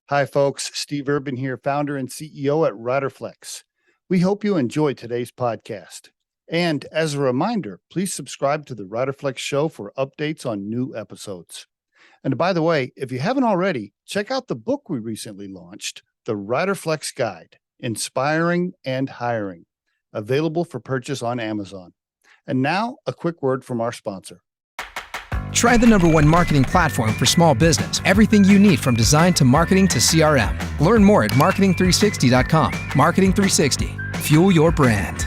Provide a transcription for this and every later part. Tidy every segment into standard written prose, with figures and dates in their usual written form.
Hi, folks. Steve Urban here, founder and CEO at Riderflex. We hope you enjoy today's podcast. And as a reminder, please subscribe to the Riderflex show for updates on new episodes. And by the way, if you haven't already, check out the book we recently launched, The Riderflex Guide, Inspiring and Hiring, available for purchase on Amazon. And now, a quick word from our sponsor. Try the #1 marketing platform for small business. Everything you need from design to marketing to CRM. Learn more at marketing360.com. Marketing 360. Fuel your brand.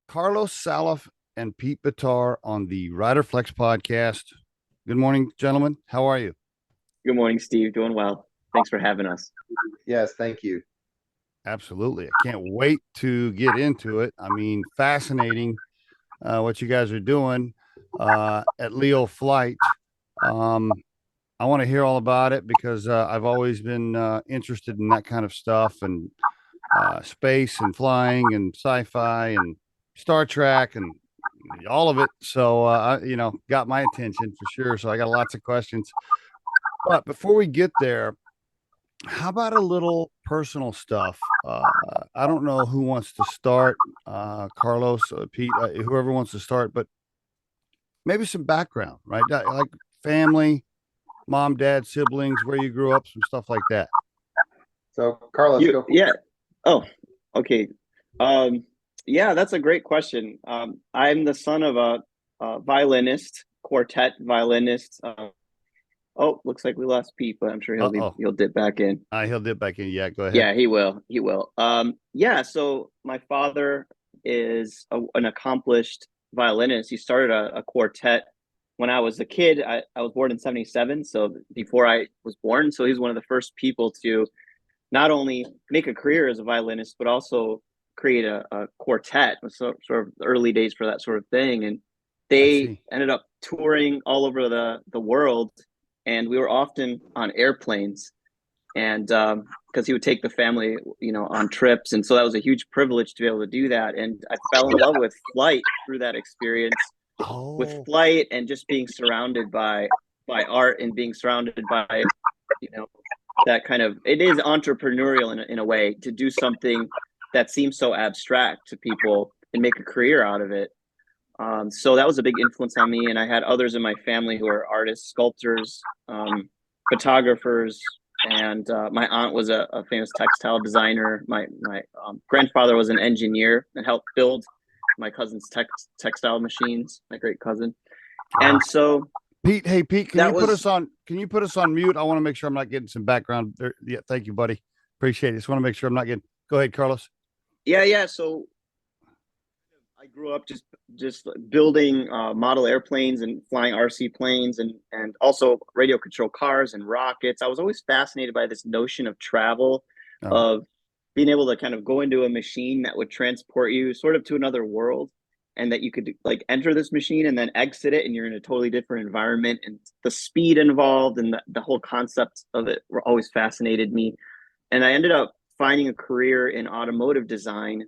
Carlos Salaff and Pete Bitar on the Riderflex podcast. Good morning, gentlemen. How are you? Good morning, Steve. Doing well. Thanks for having us. Yes, thank you. Absolutely. I can't wait to get into it. I mean, fascinating what you guys are doing at Leo Flight. I want to hear all about it because I've always been interested in that kind of stuff and space and flying and sci-fi and Star Trek and all of it. So, got my attention for sure. So I got lots of questions. But before we get there, how about a little personal stuff? I don't know who wants to start, Carlos, Pete, whoever wants to start, but maybe some background, right? Like family, mom, dad, siblings, where you grew up, some stuff like that. So, Carlos, go for it. Yeah. Oh, okay. Yeah, that's a great question. I'm the son of a violinist, quartet violinist. Oh, looks like we lost Pete, but I'm sure he'll dip back in. He'll dip back in. Yeah, go ahead. Yeah, he will. He will. So my father is an accomplished violinist. He started a quartet when I was a kid. I was born in 1977, so before I was born. So he's one of the first people to not only make a career as a violinist, but also create a quartet. So sort of the early days for that sort of thing. And they ended up touring all over the world. And we were often on airplanes, and because he would take the family, on trips. And so that was a huge privilege to be able to do that. And I fell in love with flight through that experience, with flight and just being surrounded by art and being surrounded by, that kind of, it is entrepreneurial in a way to do something that seems so abstract to people and make a career out of it. So that was a big influence on me. And I had others in my family who are artists, sculptors, photographers, and my aunt was a famous textile designer. My grandfather was an engineer and helped build my cousin's textile machines, my great cousin. And so Pete, can you put us on mute? I want to make sure I'm not getting some background there. Yeah, thank you, buddy. Appreciate it. Just want to make sure I'm not getting. Go ahead, Carlos. Yeah. So I grew up just building model airplanes and flying RC planes and also radio control cars and rockets. I was always fascinated by this notion of travel, of being able to kind of go into a machine that would transport you sort of to another world, and that you could like enter this machine and then exit it and you're in a totally different environment, and the speed involved and the whole concept of it always fascinated me. And I ended up finding a career in automotive design,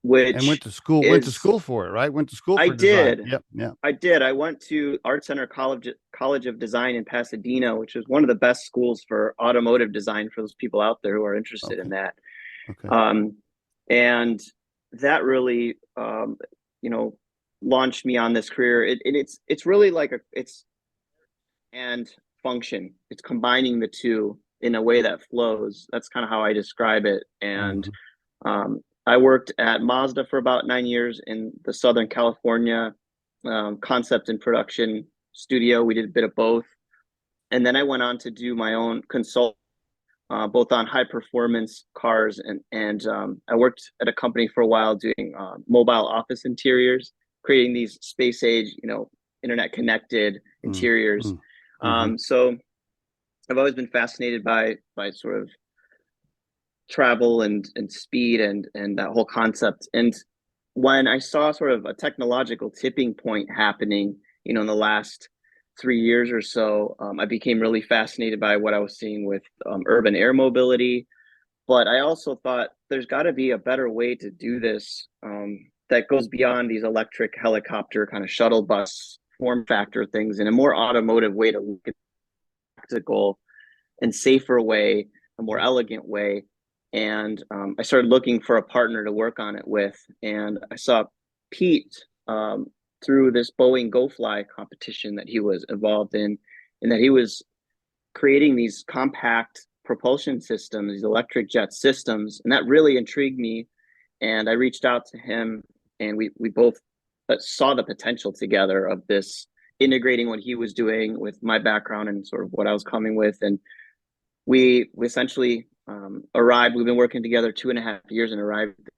which and went to school for it, right? Went to school for design. Yep. I did. I went to Art Center College of Design in Pasadena, which is one of the best schools for automotive design for those people out there who are interested in that. Okay. And that really, launched me on this career. It's really like it's and function. It's combining the two in a way that flows. That's kind of how I describe it. And I worked at Mazda for about 9 years in the Southern California concept and production studio. We did a bit of both. And then I went on to do my own consult, both on high performance cars and I worked at a company for a while doing mobile office interiors, creating these space age, internet connected interiors. So I've always been fascinated by sort of travel and speed and that whole concept. And when I saw sort of a technological tipping point happening, in the last 3 years or so, I became really fascinated by what I was seeing with urban air mobility. But I also thought there's got to be a better way to do this that goes beyond these electric helicopter kind of shuttle bus form factor things in a more automotive way, to look at practical and safer way, a more elegant way. And I started looking for a partner to work on it with. And I saw Pete through this Boeing Go Fly competition that he was involved in, and that he was creating these compact propulsion systems, these electric jet systems. And that really intrigued me. And I reached out to him, and we both saw the potential together of this, integrating what he was doing with my background and sort of what I was coming with. And we essentially arrived. We've been working together 2.5 years and arrived at the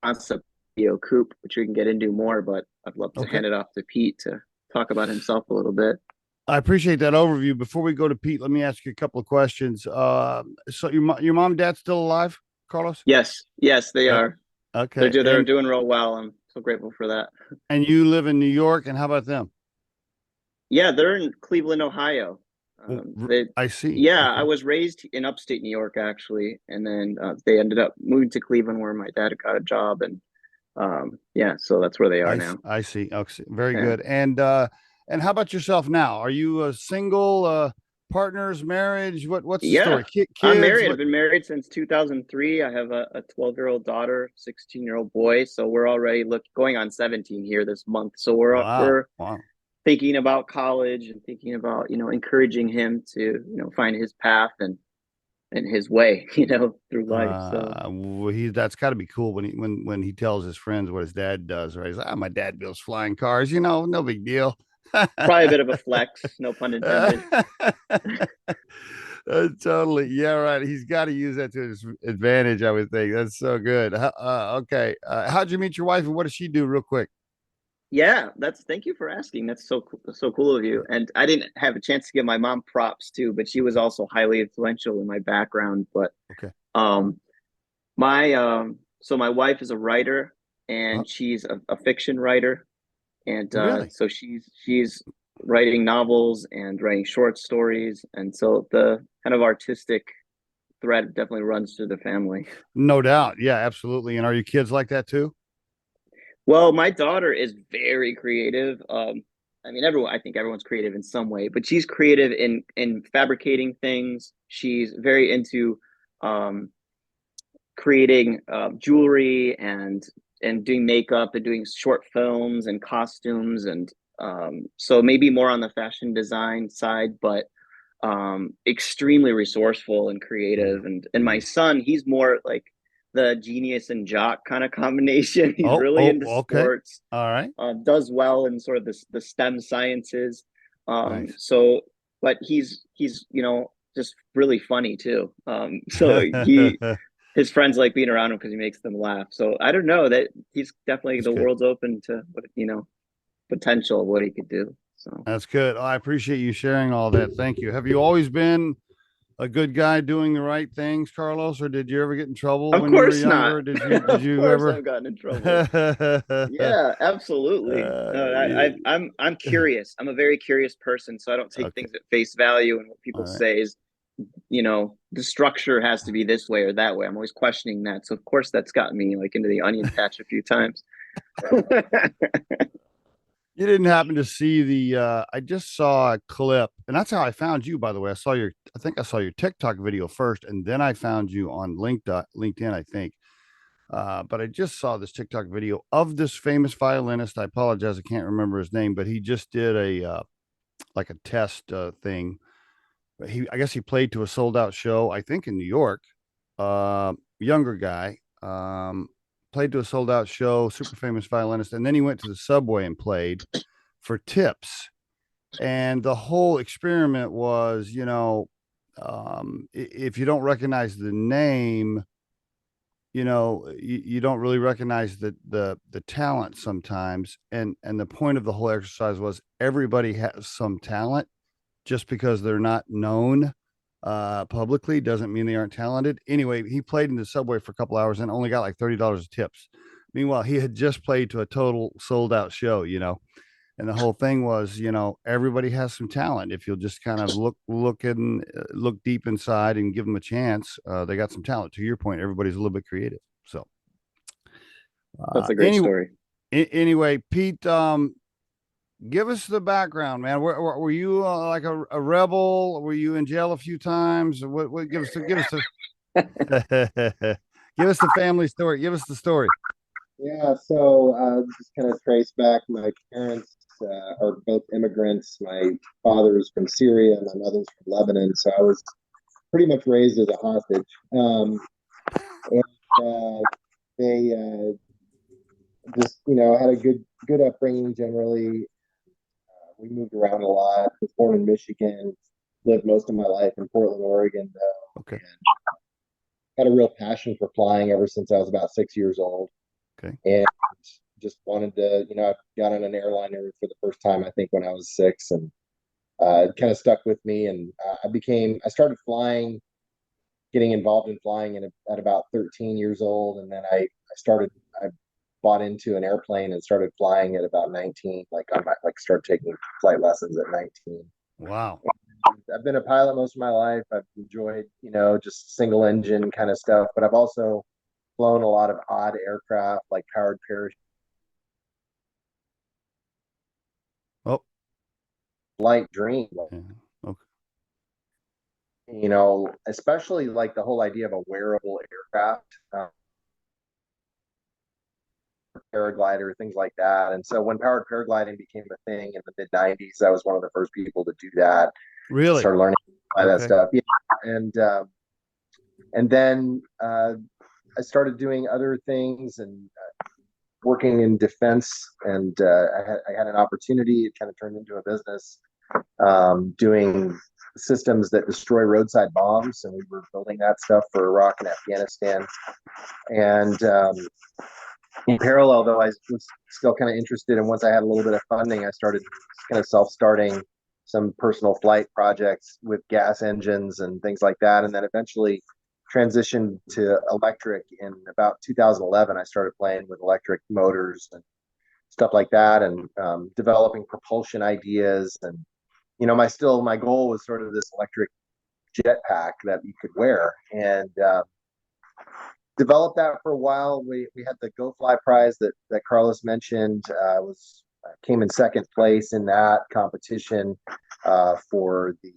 concept of coupe, which we can get into more, but I'd love to hand it off to Pete to talk about himself a little bit. I appreciate that overview. Before we go to Pete, let me ask you a couple of questions. So your mom and dad still alive, Carlos? Yes, they are. Okay. They're doing real well. I'm so grateful for that. And you live in New York, and how about them? Yeah, they're in Cleveland, Ohio. I see. Yeah, okay. I was raised in upstate New York, actually, and then they ended up moving to Cleveland, where my dad got a job, and so that's where they are now. I see. Okay, very good. And how about yourself now? Are you a single, partners, marriage? What's the story? Kids? I'm married. I've been married since 2003. I have a 12-year-old daughter, 16-year-old boy. So we're already going on 17 here this month. So we're thinking about college and thinking about, encouraging him to, find his path and his way, through life. So that's got to be cool when he tells his friends what his dad does, right? He's like, my dad builds flying cars, no big deal. Probably a bit of a flex, no pun intended. Totally. Yeah, right. He's got to use that to his advantage, I would think. That's so good. Okay. How'd you meet your wife, and what does she do, real quick? Yeah, thank you for asking. That's so cool of you. And I didn't have a chance to give my mom props too, but she was also highly influential in my background. But my wife is a writer, and she's a fiction writer. And so she's writing novels and writing short stories. And so the kind of artistic thread definitely runs through the family. No doubt. Yeah, absolutely. And are your kids like that too? Well, my daughter is very creative. I think everyone's creative in some way, but she's creative in fabricating things. She's very into creating jewelry and doing makeup and doing short films and costumes. And so maybe more on the fashion design side, but extremely resourceful and creative. And my son, he's more like the genius and jock kind of combination. He's really into sports. All right. Does well in sort of the STEM sciences. Nice. So, but he's just really funny too. So his friends like being around him because he makes them laugh. So I don't know, that he's definitely world's open to potential of what he could do. So that's good. I appreciate you sharing all that. Thank you. Have you always been a good guy doing the right things, Carlos, or did you ever get in trouble when you were younger? Did you ever? I've gotten in trouble. Yeah, absolutely. I'm curious. I'm a very curious person, so I don't take things at face value, and what people say is, the structure has to be this way or that way. I'm always questioning that. So of course that's gotten me into the onion patch a few times. You didn't happen to see I just saw a clip, and that's how I found you, by the way. I think I saw your TikTok video first, and then I found you on LinkedIn, I think. But I just saw this TikTok video of this famous violinist. I apologize, I can't remember his name, but he just did a test thing. I guess he played to a sold out show, I think in New York. Younger guy. Played to a sold out show, super famous violinist. And then he went to the subway and played for tips. And the whole experiment was, if you don't recognize the name, you don't really recognize the talent sometimes. And the point of the whole exercise was everybody has some talent. Just because they're not known publicly doesn't mean they aren't talented. Anyway, he played in the subway for a couple hours and only got like $30 of tips. Meanwhile, he had just played to a total sold out show, and the whole thing was, everybody has some talent. If you'll just kind of look deep inside and give them a chance, they got some talent. To your point, everybody's a little bit creative. So that's a great story. Anyway, Pete, Give us the background, man. Were you like a rebel? Were you in jail a few times? What give us the family story. Give us the story. Yeah, so just kind of trace back. My parents are both immigrants. My father's from Syria, my mother's from Lebanon. So I was pretty much raised as a hostage. And they just, had a good upbringing generally. We moved around a lot. Was born in Michigan, lived most of my life in Portland, Oregon, though, Okay. and had a real passion for flying ever since I was about 6 years old. Okay. And just wanted to, I got on an airliner for the first time, I think, when I was 6, and it kind of stuck with me. And I started flying, getting involved in flying at about 13 years old. And then I bought into an airplane and started flying at about 19, started taking flight lessons at 19. Wow. I've been a pilot most of my life. I've enjoyed, just single engine kind of stuff, but I've also flown a lot of odd aircraft like powered parachute. Oh. Light dream, Yeah. Okay. especially like the whole idea of a wearable aircraft, paraglider, things like that. And so when powered paragliding became a thing in the mid 90s, I was one of the first people to do that. Really? Started learning that stuff. Yeah. And then I started doing other things and working in defense. And I had an opportunity. It kind of turned into a business, doing systems that destroy roadside bombs. And we were building that stuff for Iraq and Afghanistan. And in parallel, though, I was still kind of interested. And once I had a little bit of funding, I started kind of self-starting some personal flight projects with gas engines and things like that. And then eventually transitioned to electric in about 2011. I started playing with electric motors and stuff like that, and developing propulsion ideas. And my goal was sort of this electric jetpack that you could wear, and developed that for a while. We had the Go Fly prize that Carlos mentioned. Came in second place in that competition for the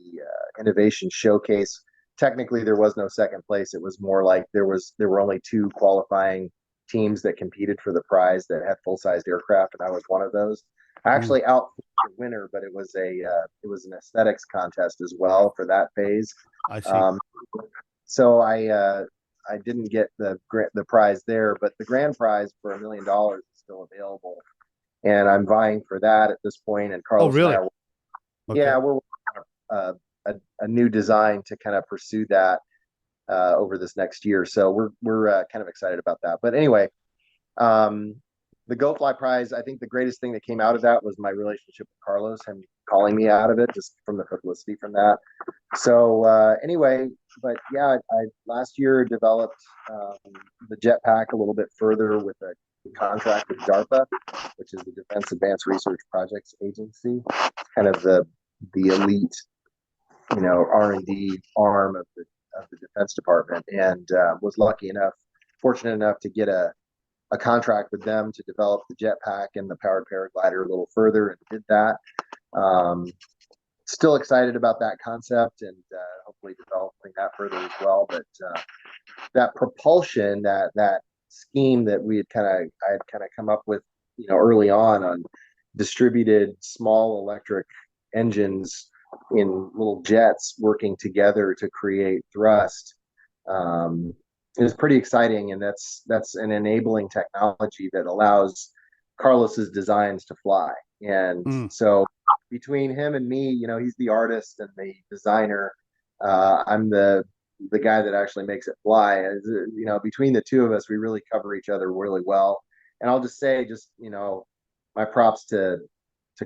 innovation showcase. Technically, there was no second place. It was more like there were only 2 qualifying teams that competed for the prize that had full-sized aircraft, and I was one of those. I actually out the winner, but it was an aesthetics contest as well for that phase. I see. So I didn't get the prize there, but the grand prize for $1 million is still available, and I'm vying for that at this point. And Carlos really? and I, yeah, we're working on a new design to kind of pursue that over this next year. So we're kind of excited about that. But anyway, the Go Fly prize, I think the greatest thing that came out of that was my relationship with Carlos, him calling me out of it, just from the publicity from that. So anyway, but yeah, I last year developed the jetpack a little bit further with a contract with DARPA, which is the Defense Advanced Research Projects Agency, kind of the elite, R&D arm of the Defense Department, and was fortunate enough to get a contract with them to develop the jetpack and the powered paraglider a little further, and did that. Still excited about that concept, and hopefully developing that further as well. But that propulsion, that scheme that I had kind of come up with, early on distributed small electric engines in little jets working together to create thrust, is pretty exciting. And that's an enabling technology that allows Carlos's designs to fly. And so between him and me, he's the artist and the designer. I'm the guy that actually makes it fly. Between the two of us, we really cover each other really well. And I'll just say, my props to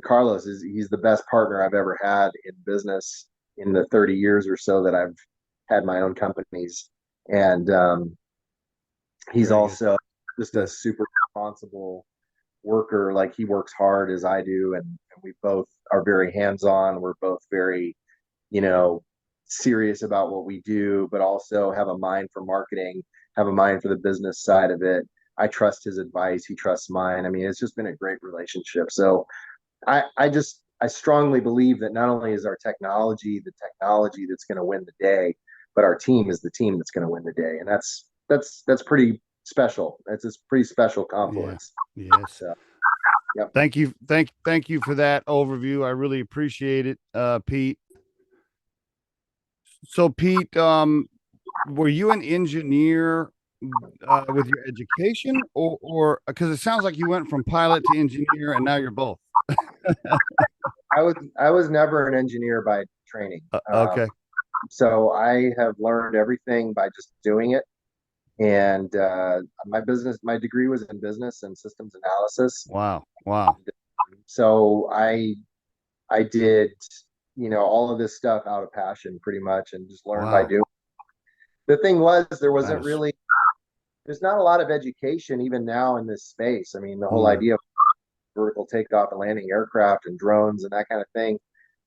Carlos. He's the best partner I've ever had in business in the 30 years or so that I've had my own companies. And he's also just a super responsible worker. Like, he works hard as I do, and we both are very hands-on. We're both very, serious about what we do, but also have a mind for marketing, have a mind for the business side of it. I trust his advice. He trusts mine. I mean, it's just been a great relationship. So I strongly believe that not only is our technology the technology that's going to win the day, but our team is the team that's going to win the day, and that's pretty special. That's a pretty special Yeah. confluence. Yes. So, yep. Thank you for that overview. I really appreciate it, Pete. So, Pete, were you an engineer with your education, or because it sounds like you went from pilot to engineer, and now you're both? I was never an engineer by training. Okay. So I have learned everything by just doing it. And my degree was in business and systems analysis. Wow. Wow. So I did, all of this stuff out of passion pretty much and just learned by Wow. doing. The thing was, That is. there's not a lot of education even now in this space. I mean, the whole Mm, idea of vertical takeoff and landing aircraft and drones and that kind of thing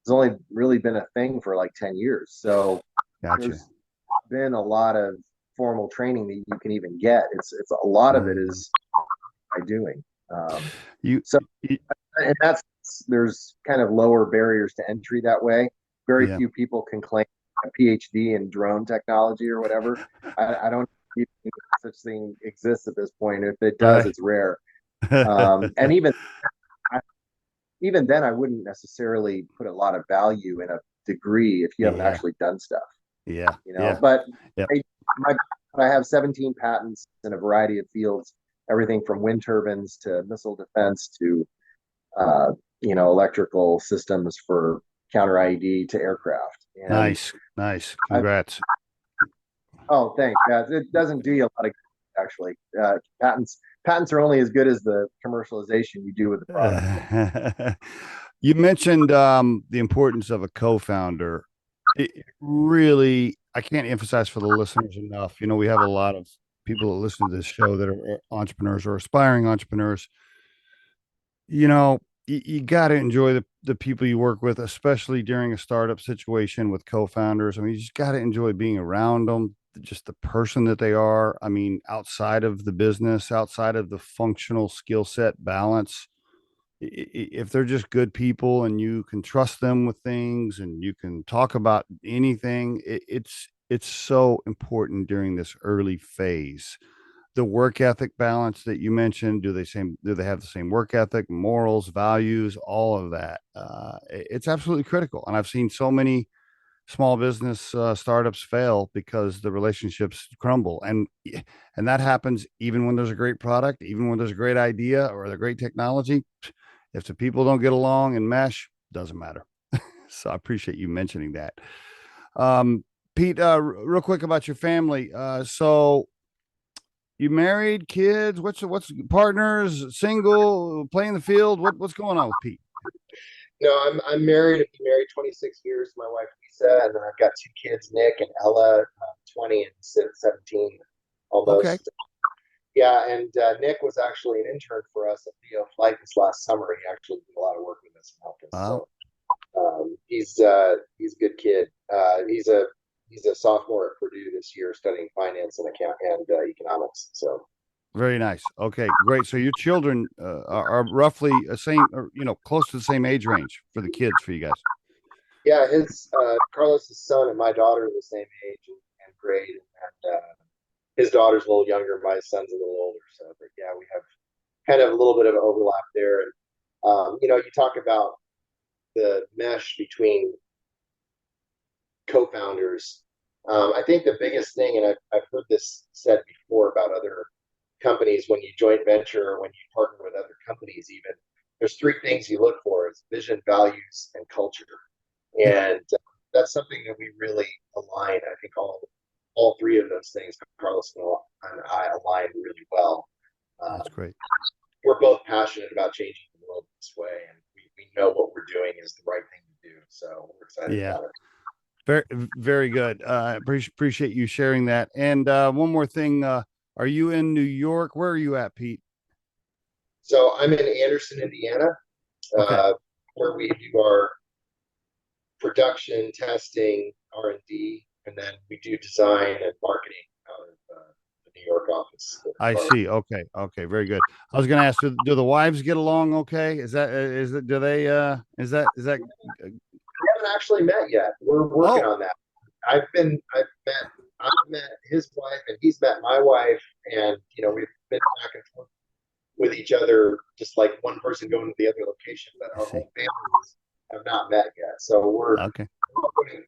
has only really been a thing for like 10 years. So gotcha. there's been a lot of formal training that you can even get. It's a lot of it Mm. is by doing. You, So you, and that's there's kind of lower barriers to entry that way. Very yeah. few people can claim a PhD in drone technology or whatever. I don't think such thing exists at this point. If it does, Right. it's rare. And even then, I wouldn't necessarily put a lot of value in a degree if you haven't Yeah. actually done stuff. Yeah. Yeah. But Yep. I, I have 17 patents in a variety of fields, everything from wind turbines to missile defense to uh, electrical systems for counter IED to aircraft. And Nice. Nice. I, Congrats. oh, thanks. Yeah, it doesn't do you a lot of good, actually. Patents are only as good as the commercialization you do with the product. You mentioned the importance of a co-founder. It really, I can't emphasize for the listeners enough. We have a lot of people that listen to this show that are entrepreneurs or aspiring entrepreneurs. You got to enjoy the people you work with, especially during a startup situation with co-founders. I mean, you just got to enjoy being around them, just the person that they are. I mean, outside of the business, outside of the functional skill set balance, if they're just good people and you can trust them with things and you can talk about anything, it's so important during this early phase. The work ethic balance that you mentioned, do they have the same work ethic, morals, values, all of that? It's absolutely critical. And I've seen so many small business startups fail because the relationships crumble, and that happens even when there's a great product, even when there's a great idea or the great technology. If the people don't get along and mesh, doesn't matter. So I appreciate you mentioning that. Pete, real quick about your family. So you married, kids? What's partners, single, playing the field? What's going on with Pete? No, I'm married. I've been married 26 years to my wife Lisa, and then I've got two kids, Nick and Ella, 20 and 17, Okay. almost. Yeah, and Nick was actually an intern for us at Theo Flight this last summer. He actually did a lot of work with us and helped us. Oh, So he's a good kid. He's a sophomore at Purdue this year, studying finance and account and economics. So very nice. Okay, great. So your children are roughly the same, or close to the same age range for the kids for you guys. yeah, his Carlos's son and my daughter are the same age and grade, and his daughter's a little younger. My son's a little older. So, but yeah, we have kind of a little bit of an overlap there. And you talk about the mesh between co-founders. I think the biggest thing, and I've heard this said before about other companies, when you joint venture or when you partner with other companies, even there's three things you look for: is vision, values, and culture. Yep, And that's something that we really align. I think all three of those things, Carlos and I, align really well. that's great. We're both passionate about changing the world this way, and we know what we're doing is the right thing to do. So we're excited Yeah, about it. very very good. Appreciate you sharing that. And one more thing, are you in New York? Where are you at, Pete? So I'm in Anderson, Indiana, Okay. uh, where we do our production, testing, R&D, and then we do design and marketing out of the New work office. I see. Okay. Okay. Very good. I was going to ask, do the wives get along okay? Do they, We haven't actually met yet. We're working oh, on that. I've met his wife and he's met my wife, and we've been back and forth with each other, just like one person going to the other location, but I our see. whole families have not met yet. So we're Okay.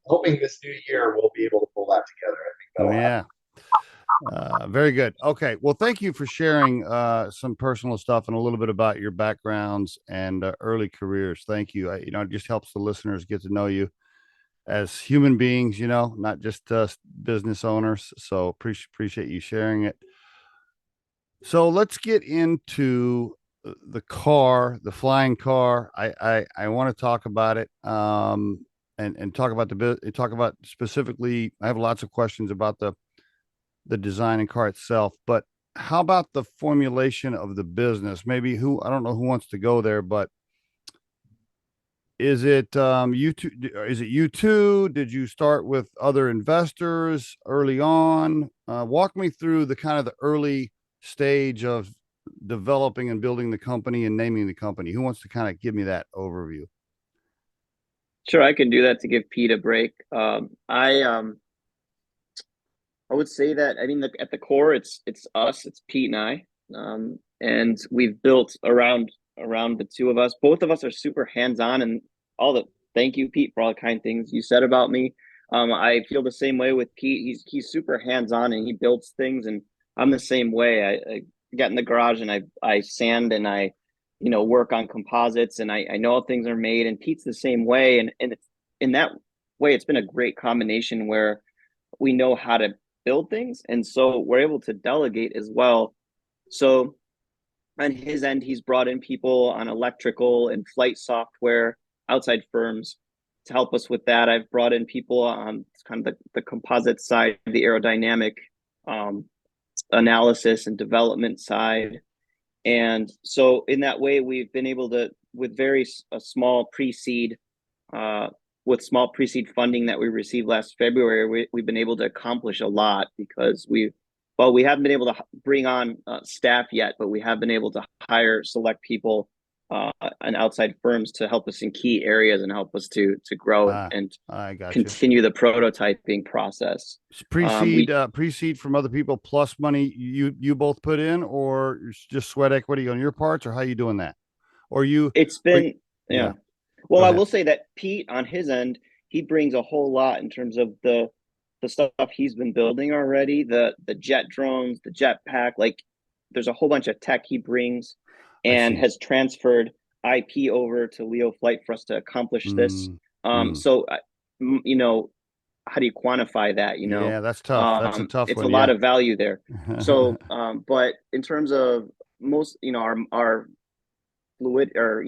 hoping this new year we'll be able to pull that together. I think that'll happen. Yeah. Very good. Okay. Well, thank you for sharing some personal stuff and a little bit about your backgrounds and early careers. Thank you. It just helps the listeners get to know you as human beings, not just business owners. So appreciate you sharing it. So let's get into the car, the flying car. I want to talk about it. And talk about specifically. I have lots of questions about the design and car itself, but how about the formulation of the business? Maybe I don't know who wants to go there, but is it you two? Is it you two? Did you start with other investors early on? Walk me through the kind of the early stage of developing and building the company and naming the company. Who wants to kind of give me that overview? Sure, I can do that to give Pete a break. I would say that, I mean, at the core, it's us, it's Pete and I, and we've built around the two of us. Both of us are super hands on, and all the thank you, Pete, for all the kind things you said about me. I feel the same way with Pete. He's super hands on and he builds things, and I'm the same way. I get in the garage and I sand and I work on composites, and I know how things are made. And Pete's the same way, and it's, in that way, it's been a great combination where we know how to build things, and so we're able to delegate as well. So on his end, he's brought in people on electrical and flight software, outside firms, to help us with that. I've brought in people on kind of the composite side, the aerodynamic um, analysis and development side. And so in that way, we've been able to, with very small pre-seed, uh, with small pre-seed funding that we received last February, we've been able to accomplish a lot, because we haven't been able to bring on staff yet, but we have been able to hire select people and outside firms to help us in key areas and help us to grow and I got you. continue the prototyping process. Pre-seed from other people plus money you both put in, or just sweat equity on your parts, or how you doing that? Or you? It's been, yeah. yeah. Well, Go I ahead. will say that Pete, on his end, he brings a whole lot in terms of the stuff he's been building already, the jet drones, the jet pack. Like, there's a whole bunch of tech he brings, I and see. has transferred IP over to Leo Flight for us to accomplish this. So how do you quantify that? Yeah, that's tough. That's a tough It's a one. lot Yeah. of value there. So, but in terms of most, our fluid, or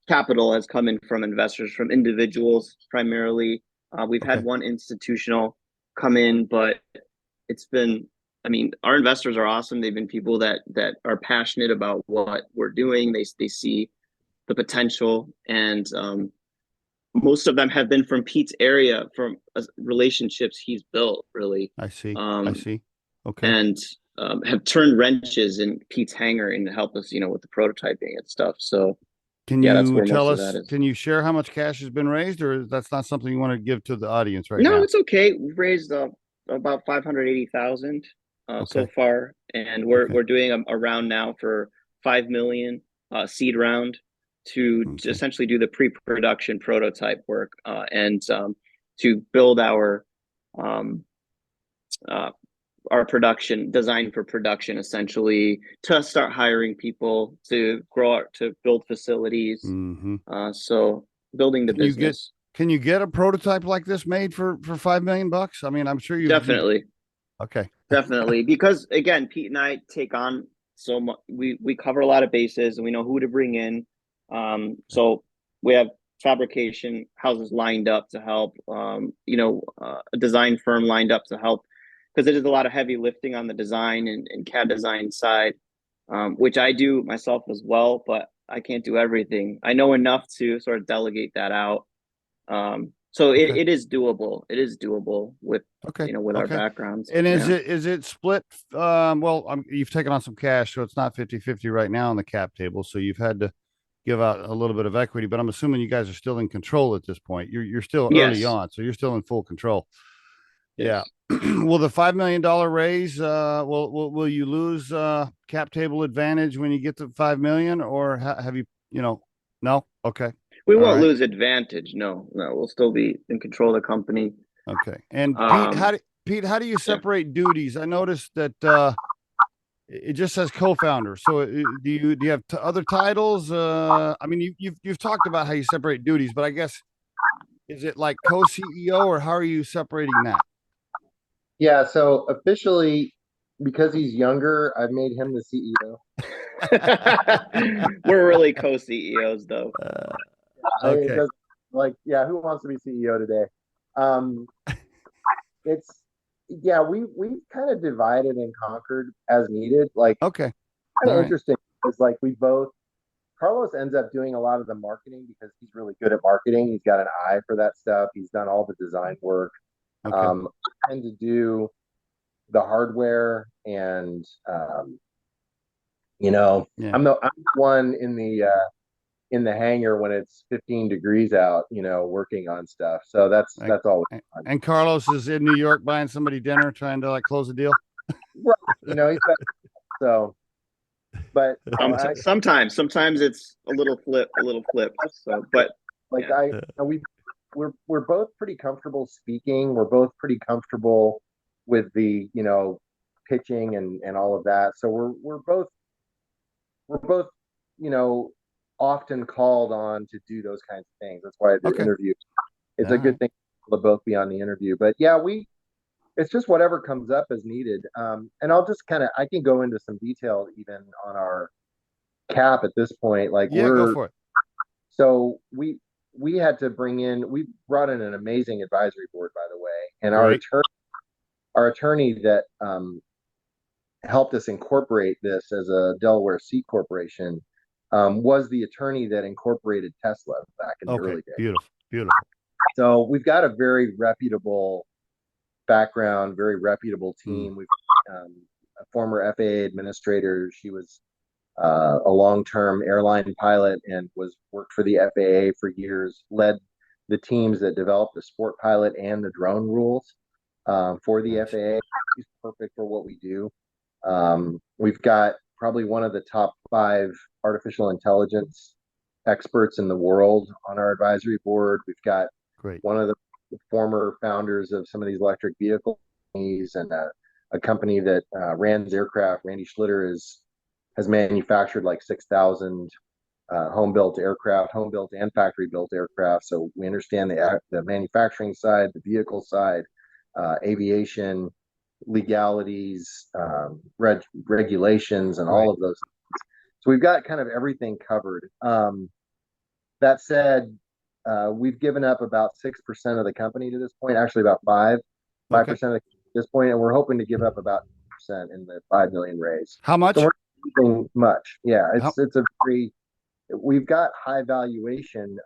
capital has come in from investors, from individuals primarily. We've Okay. had one institutional come in, but it's been, I mean, our investors are awesome. They've been people that are passionate about what we're doing. They see the potential, and most of them have been from Pete's area, from relationships he's built, really. I see. I um, see. Okay. and have turned wrenches in Pete's hangar and help us, with the prototyping and stuff. So Can yeah, that's you where tell most of that us? is. Can you share how much cash has been raised, or that's not something you want to give to the audience right No, now? it's okay. We've raised about 580,000 so Okay. far, and Okay. we're doing a round now for 5 million seed round to Okay. essentially do the pre-production prototype work, and to build um, uh, our production, design for production, essentially, to start hiring people to to build facilities. Mm-hmm. So building the Can you get business. can you get a prototype like this made for $5 million? I mean, I'm sure you. Definitely. Okay. Definitely, because again, Pete and I take on so much. We cover a lot of bases, and we know who to bring in. So we have fabrication houses lined up to help. A design firm lined up to help, because there's a lot of heavy lifting on the design and CAD design side, which I do myself as well. But I can't do everything. I know enough to sort of delegate that out. So Okay. it is doable. It is doable with, Okay. with our Okay. backgrounds. And Yeah. is it split? Well, you've taken on some cash, so it's not 50-50 right now on the cap table. So you've had to give out a little bit of equity, but I'm assuming you guys are still in control at this point. You're still early Yes. on, so you're still in full control. Yeah. Yes. Will the $5 million raise? Will you lose cap table advantage when you get to 5 million, or have you? No. Okay. We All won't right. lose advantage. No, no, we'll still be in control of the company. Okay. And Um, Pete, how do you yeah. separate duties? I noticed that it just says co-founder. So do you have other titles? I mean, you've talked about how you separate duties, but I guess is it like co-CEO, or how are you separating that? Yeah, so officially, because he's younger, I've made him the CEO. We're really co-CEOs though. It Okay. does like, yeah, who wants to be CEO today? Um, it's yeah, we kind of divided and conquered as needed. Like Okay. kind All of right. interesting is like we both Carlos ends up doing a lot of the marketing because he's really good at marketing. He's got an eye for that stuff. He's done all the design work. Okay. I tend to do the hardware and Yeah. I'm the one in the hangar when it's 15 degrees out, working on stuff. So Like, that's always fun. and Carlos is in New York buying somebody dinner, trying to like close a deal. Right. He's got, so but Sometimes it's a little flip. So, but like yeah, we're both pretty comfortable speaking. We're both pretty comfortable with the, pitching and all of that. So we're both, you know, often called on to do those kinds of things. That's why the Okay. interview, it's All a good right. thing to both be on the interview. But yeah, it's just whatever comes up as needed. And I'll just I can go into some detail even on our cap at this point. Like Yeah, go for it. so we had to we brought in an amazing advisory board, by the way, and Great. our attorney that helped us incorporate this as a Delaware C corporation was the attorney that incorporated Tesla back in the Okay. early days. Beautiful. Beautiful. So we've got a very reputable background, very reputable Mm, team. We've a former FAA administrator. She was a long-term airline pilot and worked for the FAA for years. Led the teams that developed the sport pilot and the drone rules for the nice. FAA. She's perfect for what we do. We've got probably one of the top 5 artificial intelligence experts in the world on our advisory board. We've got Great. one of the former founders of some of these electric vehicle companies and a company that Rand's aircraft. Randy Schlitter has manufactured like 6,000 home-built aircraft, home-built and factory-built aircraft. So we understand the manufacturing side, the vehicle side, aviation, legalities, regulations, and all Great. of those. So we've got kind of everything covered. That said, we've given up about 6% of the company to this point, actually about 5% Okay. of this point, and we're hoping to give up about 2% in the 5 million raise. How So much? we're not doing much. Yeah, How? we've got high valuation,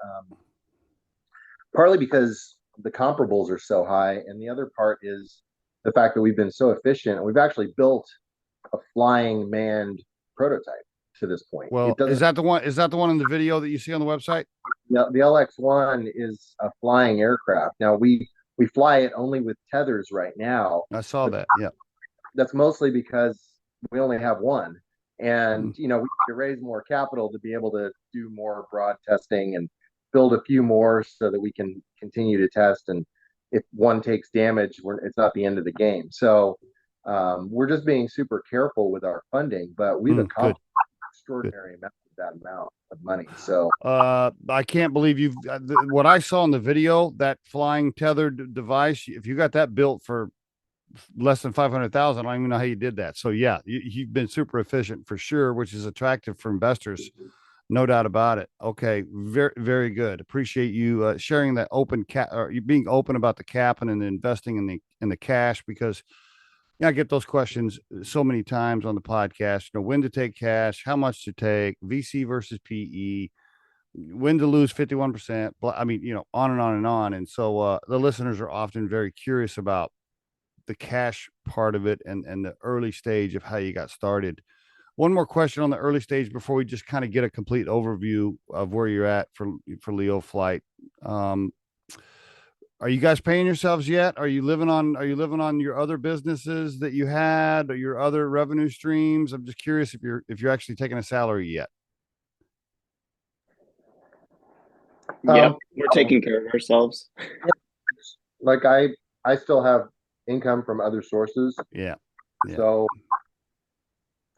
partly because the comparables are so high, and the other part is the fact that we've been so efficient. We've actually built a flying manned prototype to this point. It Well, is doesn't. that the one? Is that the one in the video that you see on the website? The LX1 is a flying aircraft. Now we fly it only with tethers right now, I saw but that. Yeah. that's mostly because we only have one, Mm, and we need to raise more capital to be able to do more broad testing and build a few more so that we can continue to test. And if one takes damage, it's not the end of the game. So we're just being super careful with our funding, but we've good. accomplished an Good. extraordinary amount of money. So I can't believe what I saw in the video, that flying tethered device. If you got that built for less than 500,000, I don't even know how you did that. So yeah, you've been super efficient for sure, which is attractive for investors. No doubt about it. Okay. Very, very good. Appreciate you sharing that open cap, or you being open about the cap and the investing in the cash, because I get those questions so many times on the podcast. When to take cash, how much to take, VC versus PE, when to lose 51%. I mean, on and on and on. And so the listeners are often very curious about the cash part of it and the early stage of how you got started. One more question on the early stage before we just kind of get a complete overview of where you're at for Leo Flight. Are you guys paying yourselves yet? Are you living on your other businesses that you had, or your other revenue streams? I'm just curious if you're actually taking a salary yet. Yep, we're taking care of ourselves. Like I still have income from other sources. Yeah. So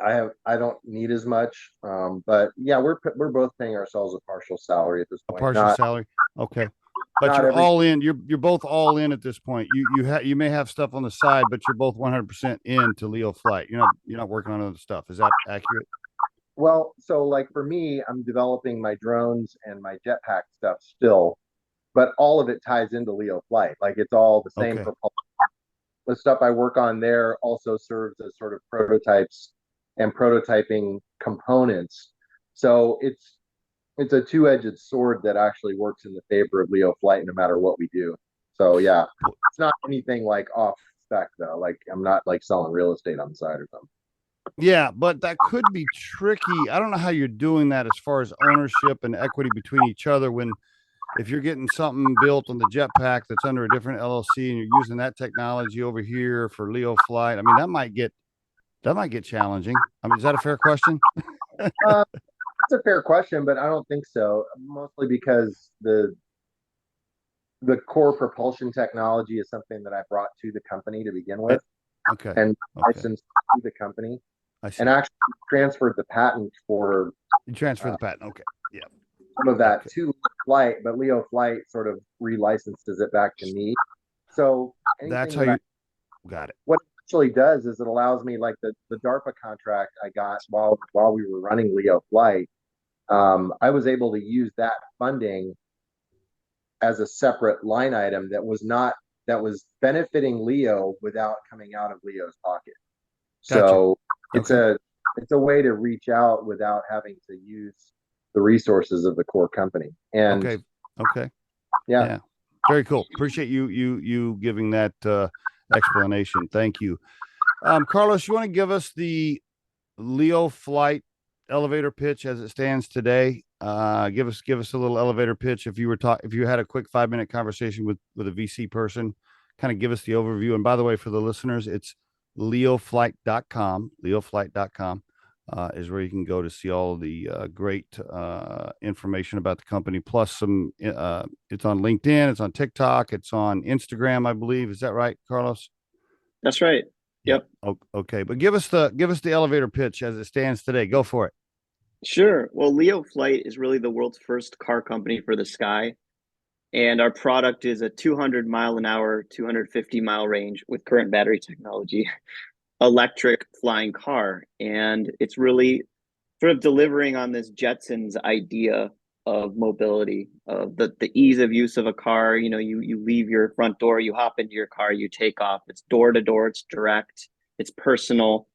I don't need as much. But yeah, we're both paying ourselves a partial salary at this point. A partial salary. Okay. But you're all in. You're both all in at this point. You may have stuff on the side, but you're both 100% into Leo Flight. You're not working on other stuff. Is that accurate? Well, so like for me, I'm developing my drones and my jetpack stuff still, but all of it ties into Leo Flight. Like it's all the same propulsion. The stuff I work on there also serves as sort of prototypes and prototyping components. So it's a two-edged sword that actually works in the favor of Leo Flight no matter what we do. So yeah, it's not anything like off spec though. Like I'm not like selling real estate on the side or something. Yeah, but that could be tricky. I don't know how you're doing that as far as ownership and equity between each other if you're getting something built on the jetpack that's under a different LLC and you're using that technology over here for Leo Flight. I mean, that might get challenging. I mean, is that a fair question? It's a fair question, but I don't think so. Mostly because the core propulsion technology is something that I brought to the company to begin with. Okay. And licensed to the company. And actually transferred the patent for. You transferred the patent. Okay. Yeah. Some of that to Flight, but Leo Flight sort of relicenses it back to me. So that's how you got it. What it actually does is it allows me, like the DARPA contract I got while we were running Leo Flight. I was able to use that funding as a separate line item that was benefiting Leo without coming out of Leo's pocket. Gotcha. So it's a way to reach out without having to use the resources of the core company. And okay. Yeah. Very cool. Appreciate you giving that explanation. Thank you. Carlos, you want to give us the Leo Flight elevator pitch as it stands today? Give us a little elevator pitch. If you had a quick 5-minute conversation with a VC person, kind of give us the overview. And by the way, for the listeners, it's leoflight.com. Leoflight.com is where you can go to see all of the great information about the company. Plus some, it's on LinkedIn, it's on TikTok, it's on Instagram, I believe. Is that right, Carlos? That's right. Yep. Okay, but give us the elevator pitch as it stands today. Go for it. Sure. Well, Leo Flight is really the world's first car company for the sky. And our product is a 200 mile an hour, 250 mile range with current battery technology, electric flying car. And it's really sort of delivering on this Jetsons idea of mobility, of the ease of use of a car. You leave your front door, you hop into your car, you take off. It's door to door, it's direct, it's personal.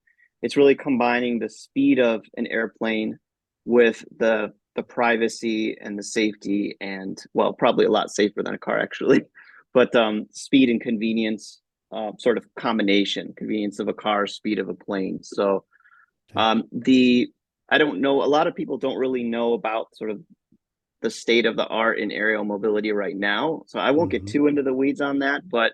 It's really combining the speed of an airplane with the privacy and the safety, and well, probably a lot safer than a car actually, but speed and convenience, sort of combination, convenience of a car, speed of a plane. So I don't know, a lot of people don't really know about sort of the state of the art in aerial mobility right now. So I won't get too into the weeds on that, but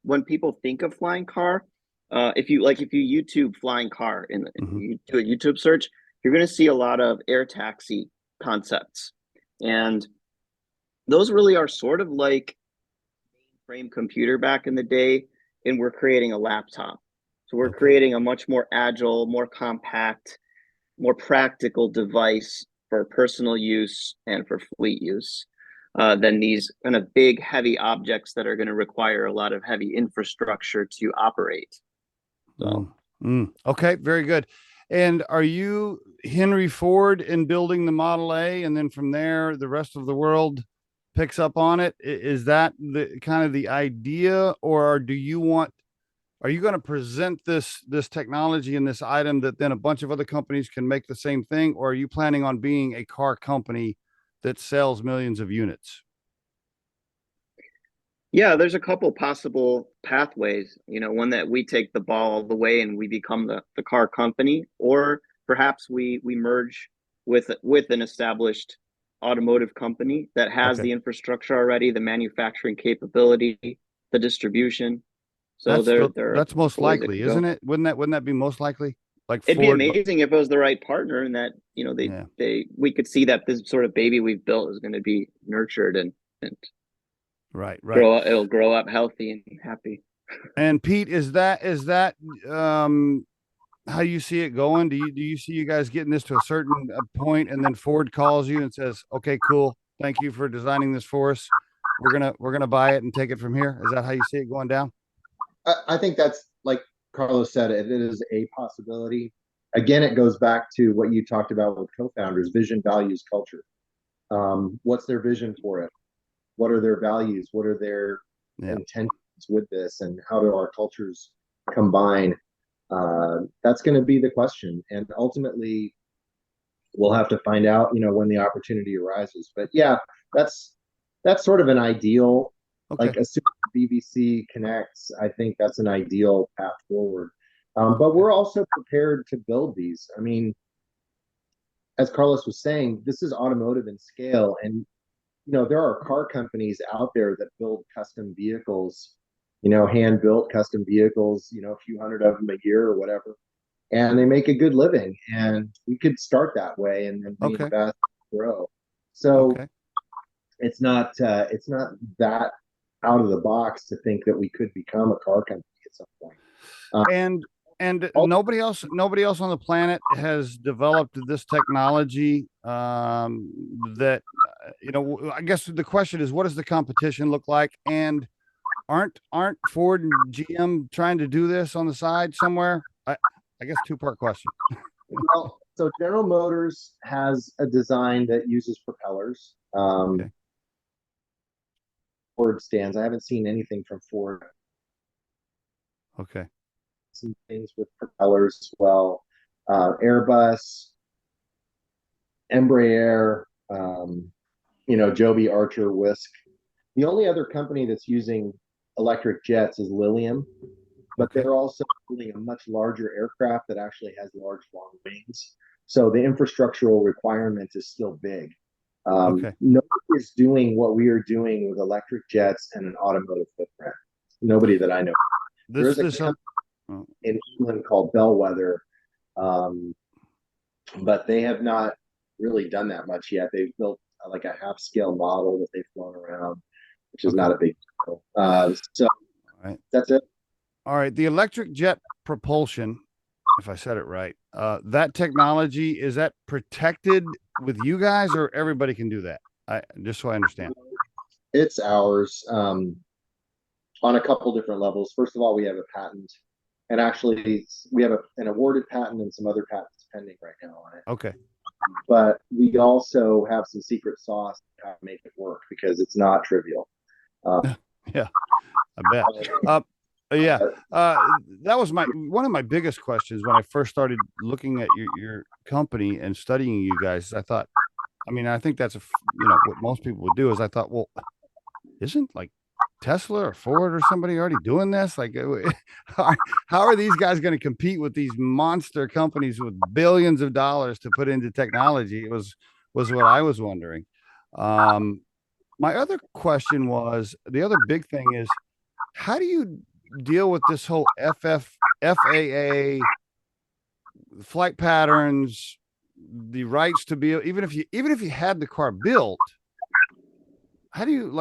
when people think of flying car, if you YouTube flying car you do a YouTube search, you're going to see a lot of air taxi concepts. And those really are sort of like mainframe computer back in the day, and we're creating a laptop. So we're creating a much more agile, more compact, more practical device for personal use and for fleet use than these kind of big, heavy objects that are going to require a lot of heavy infrastructure to operate. So, okay, very good. And are you Henry Ford in building the Model A, and then from there the rest of the world picks up on it? Is that the kind of the idea, or are you going to present this technology and this item that then a bunch of other companies can make the same thing, or are you planning on being a car company that sells millions of units? Yeah, there's a couple possible pathways. One that we take the ball all the way and we become the car company, or perhaps we merge with an established automotive company that has Okay. the infrastructure already, the manufacturing capability, the distribution. So there are a That's most couple ways it likely, could isn't go. it? Wouldn't that be most likely? Like It'd be Ford? amazing if it was the right partner, and that Yeah. we could see that this sort of baby we've built is going to be nurtured and Right. Right. it'll grow up healthy and happy. And Pete, is that how you see it going? Do you see you guys getting this to a certain point, and then Ford calls you and says, "Okay, cool. Thank you for designing this for us. We're gonna buy it and take it from here." Is that how you see it going down? I think that's like Carlos said, it is a possibility. Again, it goes back to what you talked about with co-founders: vision, values, culture. What's their vision for it? What are their values? What are their Yeah. intentions with this? And how do our cultures combine? That's going to be the question. And ultimately, we'll have to find out, when the opportunity arises. But yeah, that's sort of an ideal, Okay. like assuming BBC connects. I think that's an ideal path forward. But we're also prepared to build these. I mean, as Carlos was saying, this is automotive in scale, and there are car companies out there that build custom vehicles, hand built custom vehicles, a few hundred of them a year or whatever, and they make a good living. And we could start that way and then Okay. reinvest, grow. So Okay. it's not that out of the box to think that we could become a car company at some point. And nobody else on the planet has developed this technology. That I guess the question is, what does the competition look like? And aren't Ford and GM trying to do this on the side somewhere? I guess two-part question. Well, so General Motors has a design that uses propellers. Okay. Ford stands. I haven't seen anything from Ford. Okay. Some things with propellers as well. Airbus, Embraer, Joby, Archer, Whisk. The only other company that's using electric jets is Lilium, but Okay. they're also building a much larger aircraft that actually has large, long wings. So the infrastructural requirement is still big. Okay. Nobody is doing what we are doing with electric jets and an automotive footprint. Nobody that I know. There This is a this company in England called Bellwether, um, but they have not really done that much yet. They've built like a half scale model that they've flown around, which is Okay. not a big deal. So All right. that's it. All right. The electric jet propulsion, if I said it right, that technology, is that protected with you guys, or everybody can do that? Just so I understand. It's ours, on a couple different levels. First of all, we have a patent, and actually, we have an awarded patent and some other patents pending right now on it. Okay. But we also have some secret sauce to how to make it work, because it's not trivial. Yeah, I bet. Yeah. That was one of my biggest questions when I first started looking at your company and studying you guys. I think that's what most people would do is I thought, well, isn't like Tesla or Ford or somebody already doing this? Like, how are these guys going to compete with these monster companies with billions of dollars to put into technology? It was what I was wondering. My other question was, the other big thing is, how do you deal with this whole FAA flight patterns, the rights to be, even if you had the car built, how do you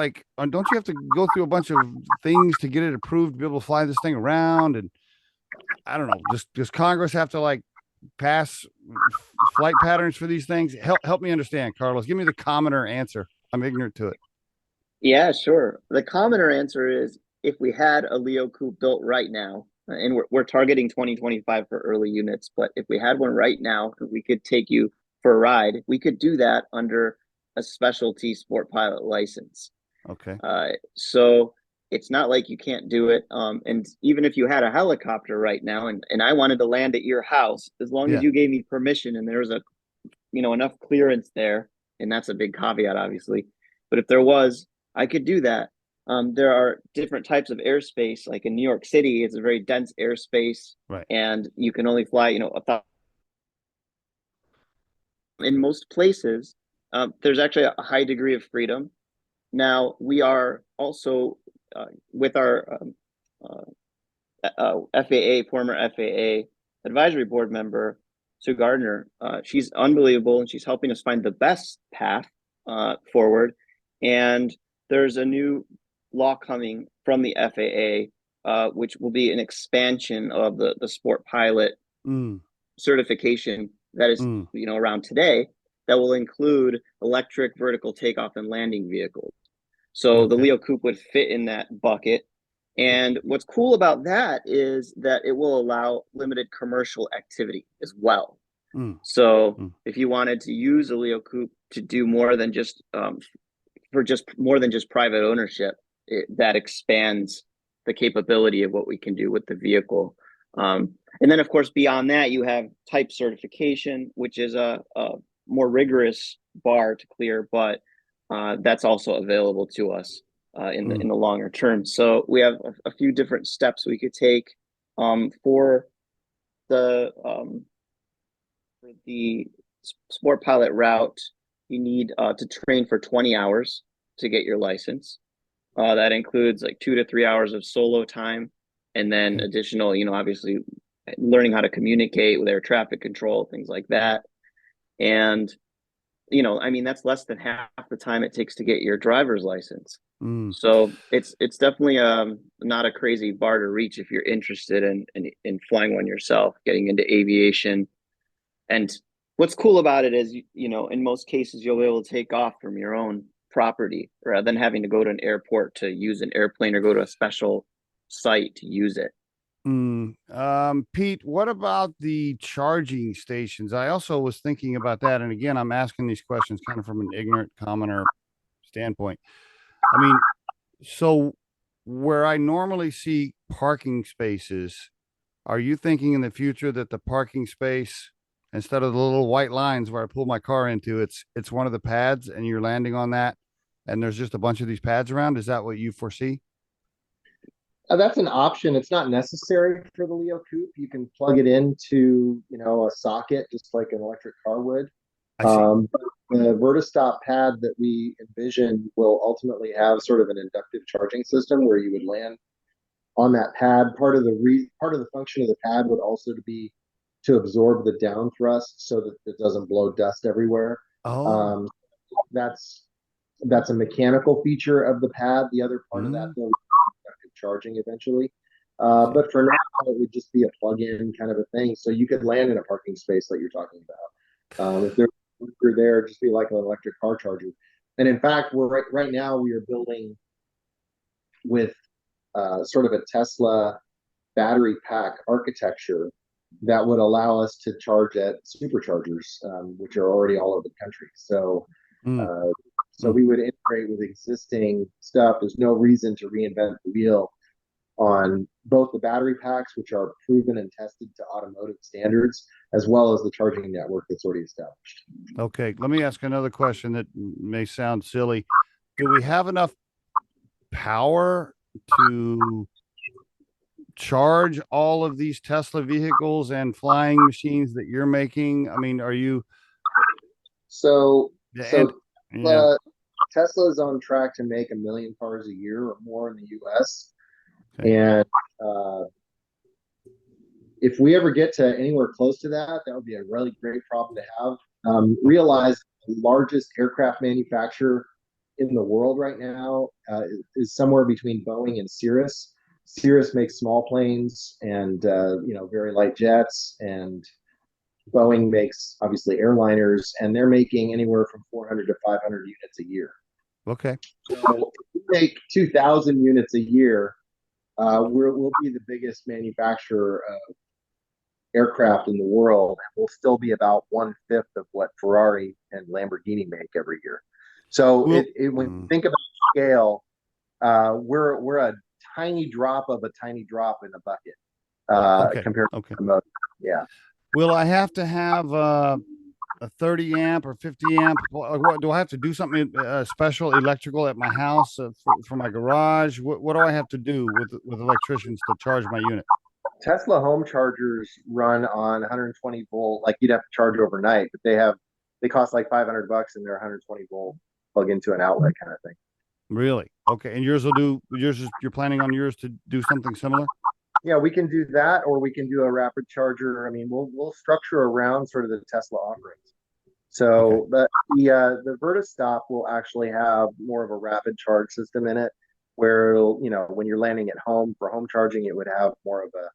don't you have to go through a bunch of things to get it approved to be able to fly this thing around? And I don't know, does Congress have to pass flight patterns for these things? Help me understand, Carlos. Give me the commoner answer. I'm ignorant to it. Yeah, sure. The commoner answer is, if we had a Leo coupe built right now, and we're targeting 2025 for early units, but if we had one right now, we could take you for a ride. We could do that under a specialty sport pilot license. Okay. So it's not like you can't do it. And even if you had a helicopter right now and I wanted to land at your house, as long as Yeah. you gave me permission and there was enough clearance there and that's a big caveat, obviously. But if there was, I could do that. There are different types of airspace. Like in New York City, it's a very dense airspace, Right. and you can only fly, in most places. There's actually a high degree of freedom. Now, we are also with our FAA, former FAA advisory board member, Sue Gardner. She's unbelievable, and she's helping us find the best path forward. And there's a new law coming from the FAA, which will be an expansion of the sport pilot certification that is around today, that will include electric vertical takeoff and landing vehicles. So the Leo Coupe would fit in that bucket. And what's cool about that is that it will allow limited commercial activity as well. So if you wanted to use a Leo Coupe to do more than just more than just private ownership, that expands the capability of what we can do with the vehicle. And then, of course, beyond that, you have type certification, which is a more rigorous bar to clear, but that's also available to us in the longer term. So we have a few different steps we could take for the sport pilot route. You need to train for 20 hours to get your license. That includes like 2 to 3 hours of solo time, and then additional, obviously learning how to communicate with air traffic control, things like that. And, that's less than half the time it takes to get your driver's license. So it's definitely not a crazy bar to reach if you're interested in flying one yourself, getting into aviation. And what's cool about it is, in most cases, you'll be able to take off from your own property rather than having to go to an airport to use an airplane or go to a special site to use it. Pete, what about the charging stations? I also was thinking about that. And again, I'm asking these questions kind of from an ignorant commoner standpoint. I mean, so where I normally see parking spaces, are you thinking in the future that the parking space, instead of the little white lines where I pull my car into, it's one of the pads and you're landing on that, and there's just a bunch of these pads around? Is that what you foresee? That's an option. It's not necessary for the Leo Coupe. You can plug it into, a socket, just like an electric car would. I see. But the Vertistop pad that we envision will ultimately have sort of an inductive charging system where you would land on that pad. Part of the function of the pad would also be to absorb the down thrust so that it doesn't blow dust everywhere. Oh, That's a mechanical feature of the pad. The other part of that, though, charging eventually. But for now, it would just be a plug-in kind of a thing. So you could land in a parking space like you're talking about. If you're there, just be like an electric car charger. And in fact, we're right now we are building with sort of a Tesla battery pack architecture that would allow us to charge at superchargers, which are already all over the country. So we would integrate with existing stuff. There's no reason to reinvent the wheel on both the battery packs, which are proven and tested to automotive standards, as well as the charging network that's already established. Okay. Let me ask another question that may sound silly. Do we have enough power to charge all of these Tesla vehicles and flying machines that you're making? I mean, are you? Tesla is on track to make 1 million cars a year or more in the U.S. Okay. And if we ever get to anywhere close to that, that would be a really great problem to have. Realize the largest aircraft manufacturer in the world right now is somewhere between Boeing and Cirrus. Cirrus makes small planes and very light jets, and Boeing makes obviously airliners, and they're making anywhere from 400 to 500 units a year. Okay. So if we make 2,000 units a year, we'll be the biggest manufacturer of aircraft in the world. We'll still be about 1/5 of what Ferrari and Lamborghini make every year. So when you think about scale, we're a tiny drop of a tiny drop in the bucket compared to the motor. Yeah. Will I have to have a 30 amp or 50 amp? What do I have to do? Something special electrical at my house for my garage? What do I have to do with electricians to charge my unit? Tesla home chargers run on 120 volt, like you'd have to charge overnight, but they cost like $500 and they're 120 volt plug into an outlet kind of thing. Really? Okay. And you're planning on yours to do something similar? Yeah, we can do that, or we can do a rapid charger. I mean, we'll structure around sort of the Tesla offerings. Okay. So the Vertistop will actually have more of a rapid charge system in it, where it'll, when you're landing at home for home charging, it would have more of a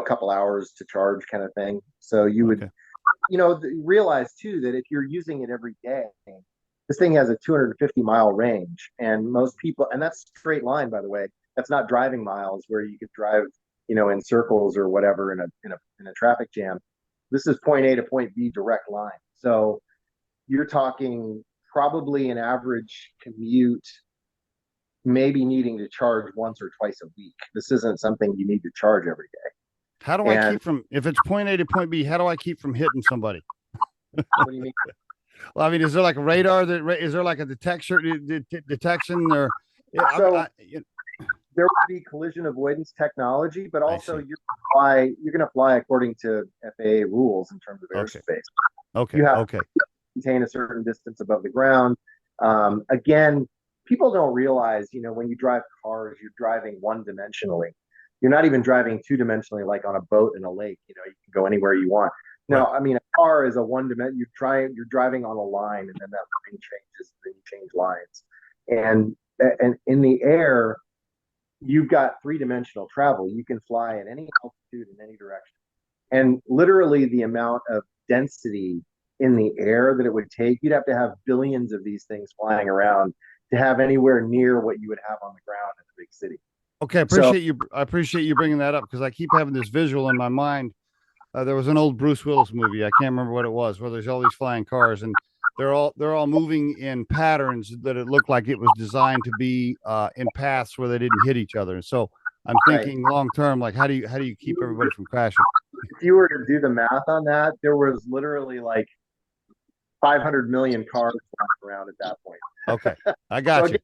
couple hours to charge kind of thing. So you would, Okay. realize too that if you're using it every day, this thing has a 250-mile range, and most people, and that's straight line, by the way. That's not driving miles where you could drive, in circles or whatever in a traffic jam. This is point A to point B direct line. So you're talking probably an average commute, maybe needing to charge once or twice a week. This isn't something you need to charge every day. How do I keep from, if it's point A to point B, how do I keep from hitting somebody? What do you mean? Well, I mean, is there like a radar is there like a detection or? So there would be collision avoidance technology, but also you're going to fly according to FAA rules in terms of airspace. Okay. You have to maintain a certain distance above the ground. Again, people don't realize, when you drive cars, you're driving one-dimensionally. You're not even driving two-dimensionally, like on a boat in a lake. You can go anywhere you want. No, I mean, a car is a one-dimensional. You're driving on a line, and then that line changes, and then you change lines. And in the air, you've got three-dimensional travel. You can fly at any altitude in any direction. And literally the amount of density in the air that it would take, you'd have to have billions of these things flying around to have anywhere near what you would have on the ground in a big city. Okay, I appreciate you bringing that up, because I keep having this visual in my mind. There was an old Bruce Willis movie. I can't remember what it was, where there's all these flying cars, and they're all moving in patterns that it looked like it was designed to be in paths where they didn't hit each other. And so I'm thinking long term, like how do you keep everybody from crashing? If you were to do the math on that, there was literally like 500 million cars flying around at that point. Okay, I got you.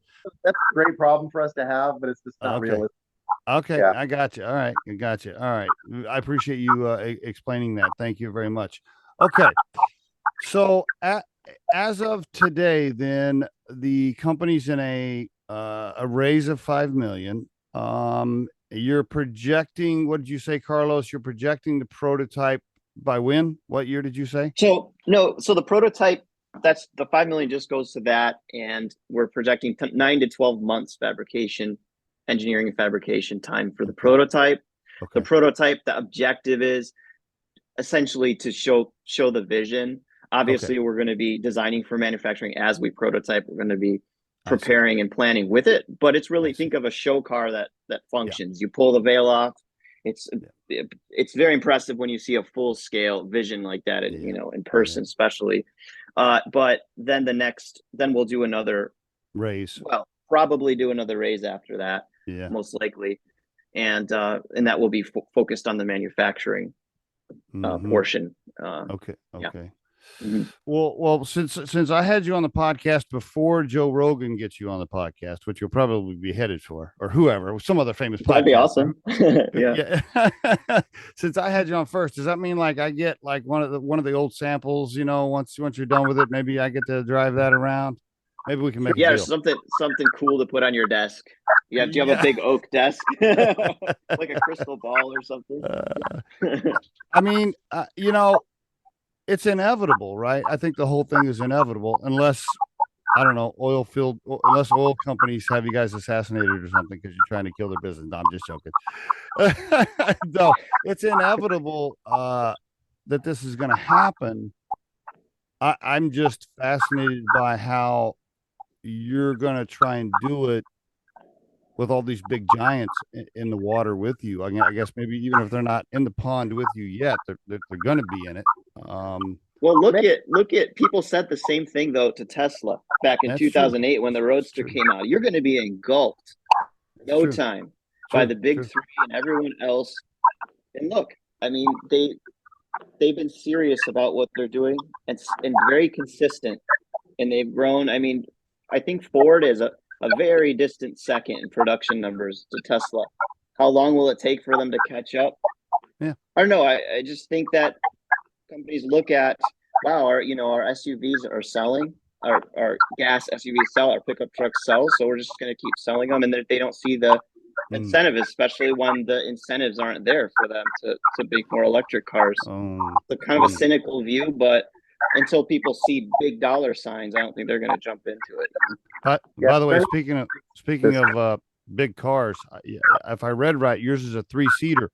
That's a great problem for us to have, but it's just not realistic. Okay, yeah. I got you. All right, I got you. All right, I appreciate you explaining that. Thank you very much. Okay, so as of today, then the company's in a raise of $5 million. You're projecting. What did you say, Carlos? You're projecting the prototype by when? What year did you say? So the prototype, that's the 5 million just goes to that, and we're projecting 9 to 12 months engineering and fabrication time for the prototype. Okay. The prototype, the objective is essentially to show the vision. Obviously, we're going to be designing for manufacturing as we prototype. We're going to be preparing and planning with it, but it's really, think of a show car that functions. You pull the veil off. It's very impressive when you see a full scale vision like that, in person, especially. But then we'll do another raise. Well, probably do another raise after that, most likely, and that will be focused on the manufacturing portion. Okay. Yeah. Mm-hmm. Well, since I had you on the podcast before Joe Rogan gets you on the podcast, which you'll probably be headed for, or whoever, some other famous podcast. That'd be awesome. Yeah. Since I had you on first, does that mean like I get like one of the old samples? Once you're done with it, maybe I get to drive that around. Maybe we can make a deal. something cool to put on your desk. Do you have a big oak desk, like a crystal ball or something? I mean, it's inevitable, right? I think the whole thing is inevitable, unless I don't know, unless oil companies have you guys assassinated or something because you're trying to kill their business. No, I'm just joking. No, it's inevitable that this is going to happen. I'm just fascinated by how you're going to try and do it with all these big giants in the water with you. I guess maybe even if they're not in the pond with you yet, they're going to be in it. Well, look at people said the same thing though to Tesla back in 2008 when the Roadster came out. You're going to be engulfed time by the big three and everyone else. And look, I mean, they've been serious about what they're doing and very consistent, and they've grown. I mean, I think Ford is a very distant second in production numbers to Tesla. How long will it take for them to catch up? Yeah. I don't know. I just think that companies look at, wow, our SUVs are selling, our gas SUVs sell, our pickup trucks sell, so we're just going to keep selling them, and they don't see the Mm. incentive, especially when the incentives aren't there for them to make more electric cars. It's kind of a cynical view, but until people see big dollar signs, I don't think they're going to jump into it. By the way, speaking of big cars, if I read right, yours is a 3-seater.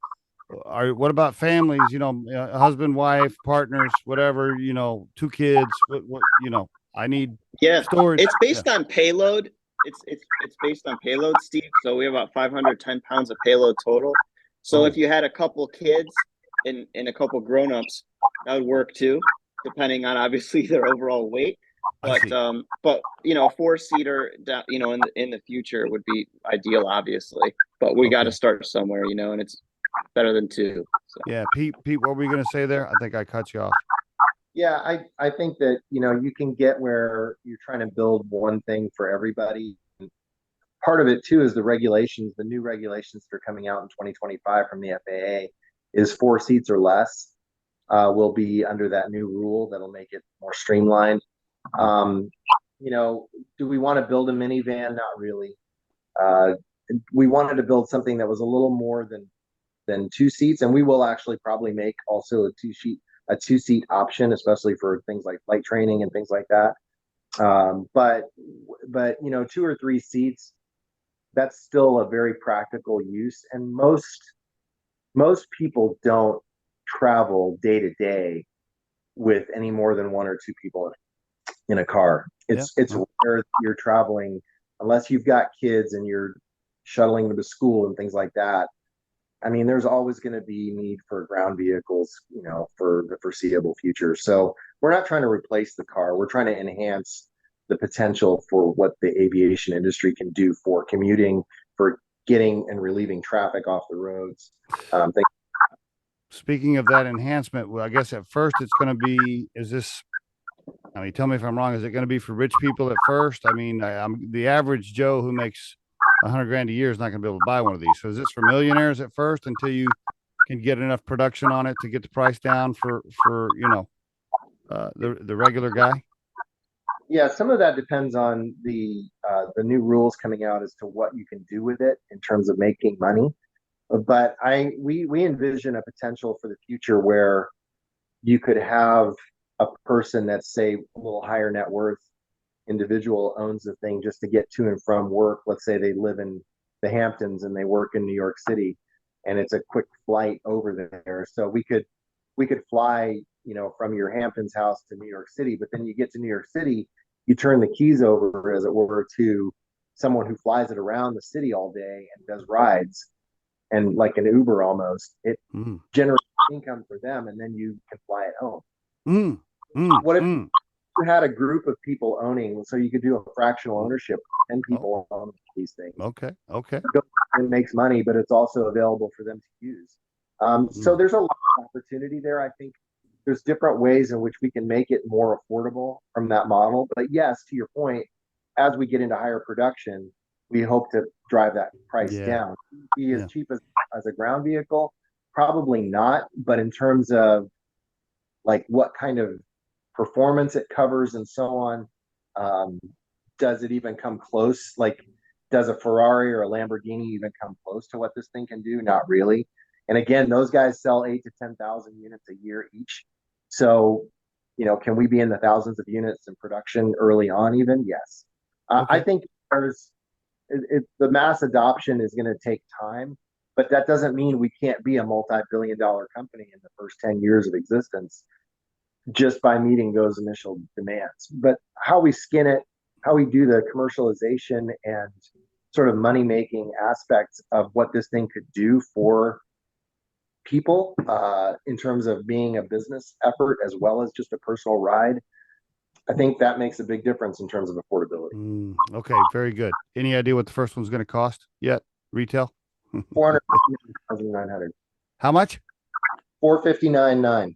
What about families? You know, husband, wife, partners, whatever. You know, 2 kids. What you know? I need Yeah, storage. it's based on payload. It's based on payload, Steve. So we have about 510 pounds of payload total. So if you had a couple kids and a couple grown-ups, that would work too, depending on obviously their overall weight. But a 4-seater, in the future would be ideal, obviously. But we got to start somewhere, and it's better than 2. So. Yeah, Pete, what were you going to say there? I think I cut you off. Yeah, I think that, you can get where you're trying to build one thing for everybody. Part of it too is the regulations, the new regulations that are coming out in 2025 from the FAA is 4 seats or less will be under that new rule that'll make it more streamlined. Do we want to build a minivan? Not really. We wanted to build something that was a little more than 2 seats, and we will actually probably make also a 2-seat option, especially for things like flight training and things like that. But 2 or 3 seats, that's still a very practical use, and most people don't travel day to day with any more than 1 or 2 people in a car. It's rare that you're traveling unless you've got kids and you're shuttling them to school and things like that. I mean, there's always going to be need for ground vehicles, for the foreseeable future. So we're not trying to replace the car. We're trying to enhance the potential for what the aviation industry can do for commuting, for getting and relieving traffic off the roads. Speaking of that enhancement, well, I guess at first it's going to be, tell me if I'm wrong. Is it going to be for rich people at first? I mean, I'm the average Joe who makes $100,000 a year is not going to be able to buy one of these. So is this for millionaires at first until you can get enough production on it to get the price down for the regular guy? Yeah, some of that depends on the new rules coming out as to what you can do with it in terms of making money. But we envision a potential for the future where you could have a person that's, say, a little higher net worth individual owns the thing just to get to and from work. Let's say they live in the Hamptons and they work in New York City, and it's a quick flight over there. So we could fly, from your Hamptons house to New York City, but then you get to New York City, you turn the keys over, as it were, to someone who flies it around the city all day and does rides, and like an Uber almost. It generates income for them, and then you can fly it home. What if you had a group of people owning, so you could do a fractional ownership, 10 people own these things? Okay. It makes money, but it's also available for them to use. So there's a lot of opportunity there. I think there's different ways in which we can make it more affordable from that model. But yes, to your point, as we get into higher production, we hope to drive that price down. Be as cheap as a ground vehicle, probably not. But in terms of like what kind of performance it covers and so on, does it even come close? Like, does a Ferrari or a Lamborghini even come close to what this thing can do? Not really. And again, those guys sell 8,000 to 10,000 units a year each. So, can we be in the thousands of units in production early on even? Yes. I think the mass adoption is going to take time, but that doesn't mean we can't be a multi-billion-dollar company in the first 10 years of existence just by meeting those initial demands. But how we skin it, how we do the commercialization and sort of money-making aspects of what this thing could do for people in terms of being a business effort as well as just a personal ride, I think that makes a big difference in terms of affordability. Okay, very good. Any idea what the first one's going to cost yet? Retail? 459,900. How much? 459,900.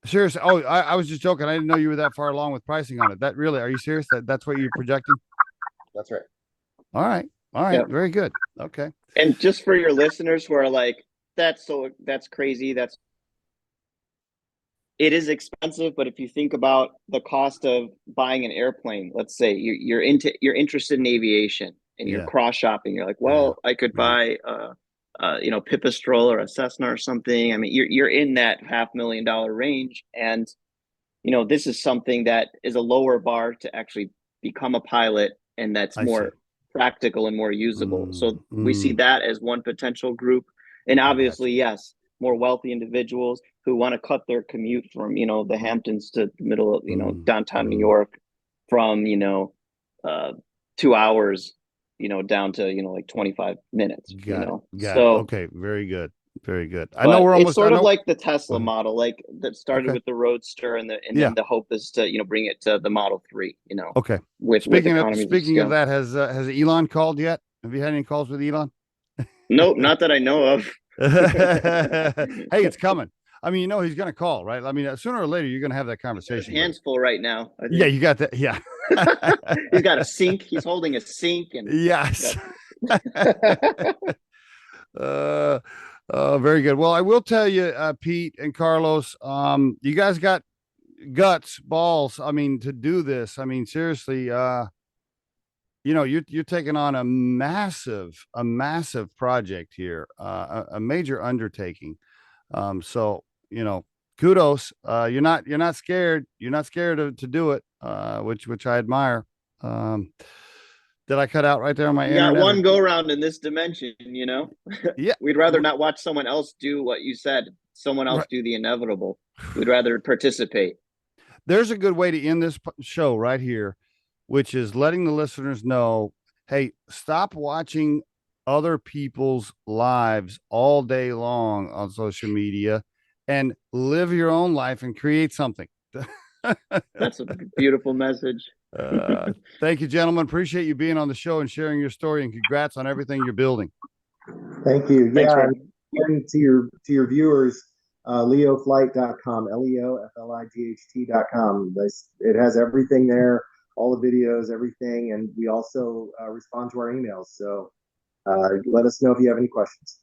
Seriously. Oh, I was just joking. I didn't know you were that far along with pricing on it. That really, are you serious? That's what you're projecting? That's right. All right. All right. Yeah. Very good. Okay. And just for your listeners who are like, that's crazy. It is expensive, but if you think about the cost of buying an airplane, let's say you're interested in aviation and you're Yeah. cross shopping, you're like, Yeah. well, I could Yeah. buy Pipistrel or a Cessna or something. I mean, you're in that $500,000 range, and this is something that is a lower bar to actually become a pilot, and that's I see. more practical and more usable. So we see Mm, that as one potential group. And I got obviously, yes, more wealthy individuals who want to cut their commute from, the Hamptons to the middle of, you. downtown New York from, uh, 2 hours, down to, like 25 minutes, Got it. Got it. So, Okay. Very good. Very good. I know but we're it's almost, I sort of know. like the Go Tesla ahead. model, like that started Okay. with the Roadster, and Yeah. then the hope is to bring it to the Model 3. Okay. With economies of Speaking of scale. that, has Elon called yet? Have you had any calls with Elon? Nope, not that I know of. Hey, it's coming. I mean, he's going to call, right? I mean, sooner or later, you're going to have that His conversation with him. hands full right now, I Yeah, think. you got that. Yeah. He's got a sink. He's holding a sink, and Yes. uh, very good. Well, I will tell you, Pete and Carlos, you guys got guts, balls. I mean, to do this. I mean, seriously, you're taking on a massive project here, a major undertaking. So kudos. You're not scared. You're not scared to do it, which I admire. Um, did I cut out right there on my you got internet? one go round in this dimension. Yeah, We'd rather not watch someone else do what you said. Someone else right. do the inevitable. We'd rather participate. There's a good way to end this show right here, which is letting the listeners know, hey, stop watching other people's lives all day long on social media and live your own life and create something. That's a beautiful message. Thank you, gentlemen. Appreciate you being on the show and sharing your story, and congrats on everything you're building. Thank you. Thanks, Yeah, Rick. and to your viewers, leoflight.com, leoflight.com. It has everything there, all the videos, everything, and we also respond to our emails. So let us know if you have any questions.